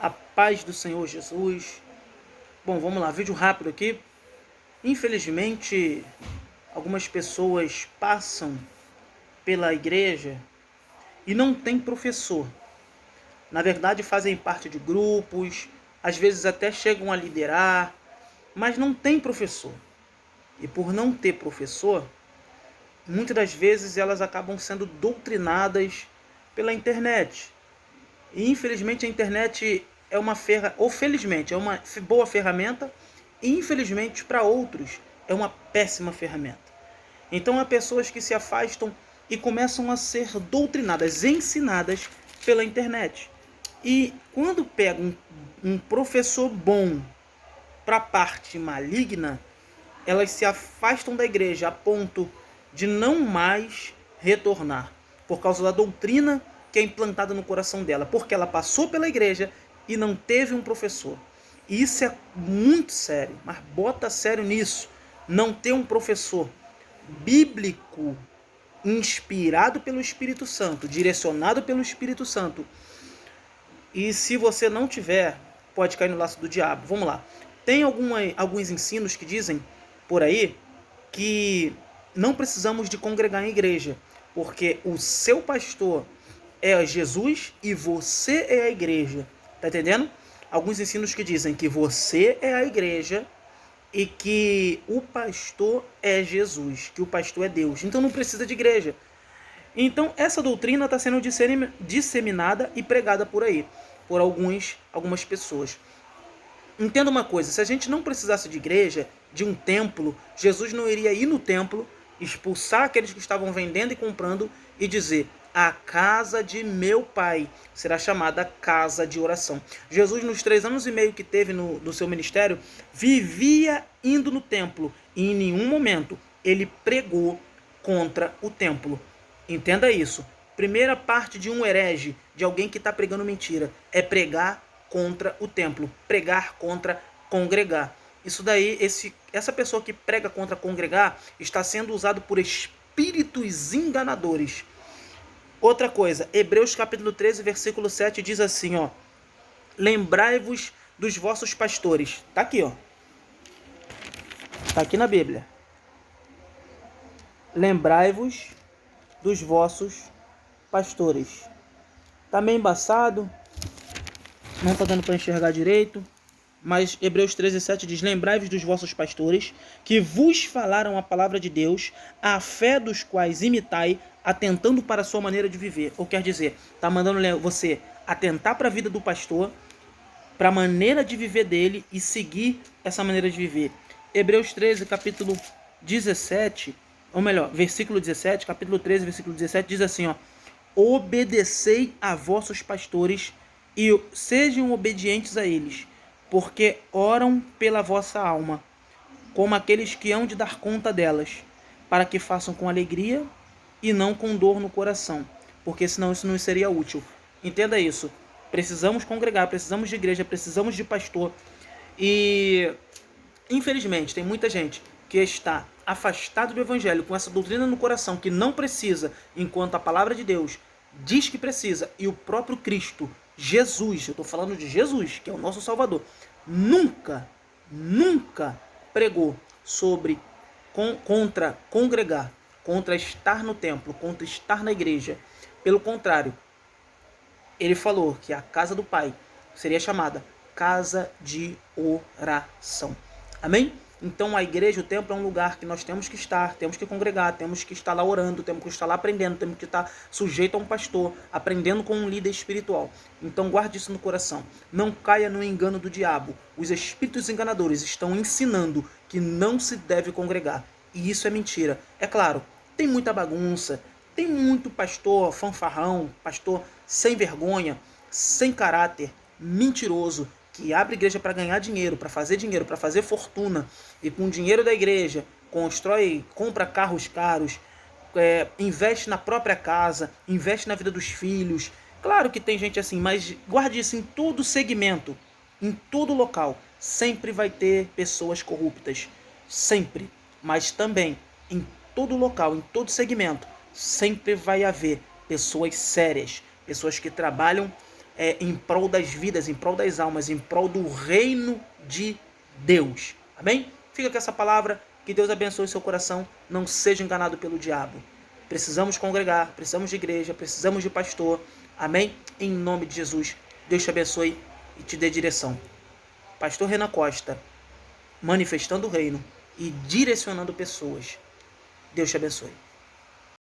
A paz do Senhor Jesus. Bom, vamos lá, vídeo rápido aqui. Infelizmente, algumas pessoas passam pela igreja e não tem professor. Na verdade, fazem parte de grupos, às vezes até chegam a liderar, mas não tem professor. E por não ter professor, muitas das vezes elas acabam sendo doutrinadas pela internet. E infelizmente a internet é uma ou felizmente é uma boa ferramenta, e infelizmente para outros é uma péssima ferramenta. Então há pessoas que se afastam e começam a ser doutrinadas, ensinadas pela internet. E quando pega um professor bom para a parte maligna, elas se afastam da igreja a ponto de não mais retornar, por causa da doutrina que é implantada no coração dela, porque ela passou pela igreja e não teve um professor. E isso é muito sério, mas bota sério nisso. Não ter um professor bíblico, inspirado pelo Espírito Santo, direcionado pelo Espírito Santo. E se você não tiver, pode cair no laço do diabo. Vamos lá. Tem alguns ensinos que dizem por aí que não precisamos de congregar em igreja, porque o seu pastor é Jesus e você é a igreja. Tá entendendo? Alguns ensinos que dizem que você é a igreja e que o pastor é Jesus, que o pastor é Deus. Então não precisa de igreja. Então essa doutrina está sendo disseminada e pregada por aí, por algumas pessoas. Entenda uma coisa, se a gente não precisasse de igreja, de um templo, Jesus não iria ir no templo, expulsar aqueles que estavam vendendo e comprando e dizer: a casa de meu pai será chamada casa de oração. Jesus, nos 3 anos e meio que teve no seu ministério, vivia indo no templo e em nenhum momento ele pregou contra o templo. Entenda isso. Primeira parte de um herege, de alguém que está pregando mentira, é pregar contra o templo, pregar contra congregar. Isso daí, essa pessoa que prega contra congregar está sendo usado por espíritos enganadores. Outra coisa, Hebreus capítulo 13, versículo 7 diz assim, ó: lembrai-vos dos vossos pastores. Tá aqui, ó. Tá aqui na Bíblia. Lembrai-vos dos vossos pastores. Tá meio embaçado, não está dando para enxergar direito, mas Hebreus 13:7 diz: lembrai-vos dos vossos pastores, que vos falaram a palavra de Deus, a fé dos quais imitai, atentando para a sua maneira de viver. Ou quer dizer, está mandando você atentar para a vida do pastor, para a maneira de viver dele e seguir essa maneira de viver. Hebreus 13, capítulo 17, ou melhor, versículo 17, capítulo 13, versículo 17, diz assim, ó: obedecei a vossos pastores e sejam obedientes a eles, porque oram pela vossa alma, como aqueles que hão de dar conta delas, para que façam com alegria e não com dor no coração, porque senão isso não seria útil. Entenda isso. Precisamos congregar, precisamos de igreja, precisamos de pastor. E infelizmente tem muita gente que está afastado do evangelho, com essa doutrina no coração, que não precisa, enquanto a palavra de Deus diz que precisa, e o próprio Cristo, Jesus, eu estou falando de Jesus, que é o nosso Salvador, nunca pregou sobre contra congregar, contra estar no templo, contra estar na igreja. Pelo contrário, ele falou que a casa do Pai seria chamada casa de oração. Amém? Então a igreja, o templo é um lugar que nós temos que estar, temos que congregar, temos que estar lá orando, temos que estar lá aprendendo, temos que estar sujeito a um pastor, aprendendo com um líder espiritual. Então guarde isso no coração. Não caia no engano do diabo. Os espíritos enganadores estão ensinando que não se deve congregar. E isso é mentira. É claro, tem muita bagunça, tem muito pastor fanfarrão, pastor sem vergonha, sem caráter, mentiroso, que abre igreja para ganhar dinheiro, para fazer fortuna, e com o dinheiro da igreja compra carros caros, investe na própria casa, investe na vida dos filhos. Claro que tem gente assim, mas guarde isso em todo segmento, em todo local. Sempre vai ter pessoas corruptas, sempre. Mas também, em todo local, em todo segmento, sempre vai haver pessoas sérias, pessoas que trabalham em prol das vidas, em prol das almas, em prol do reino de Deus. Amém? Fica com essa palavra, que Deus abençoe seu coração, não seja enganado pelo diabo. Precisamos congregar, precisamos de igreja, precisamos de pastor. Amém? Em nome de Jesus, Deus te abençoe e te dê direção. Pastor Renan Costa, manifestando o reino e direcionando pessoas. Deus te abençoe.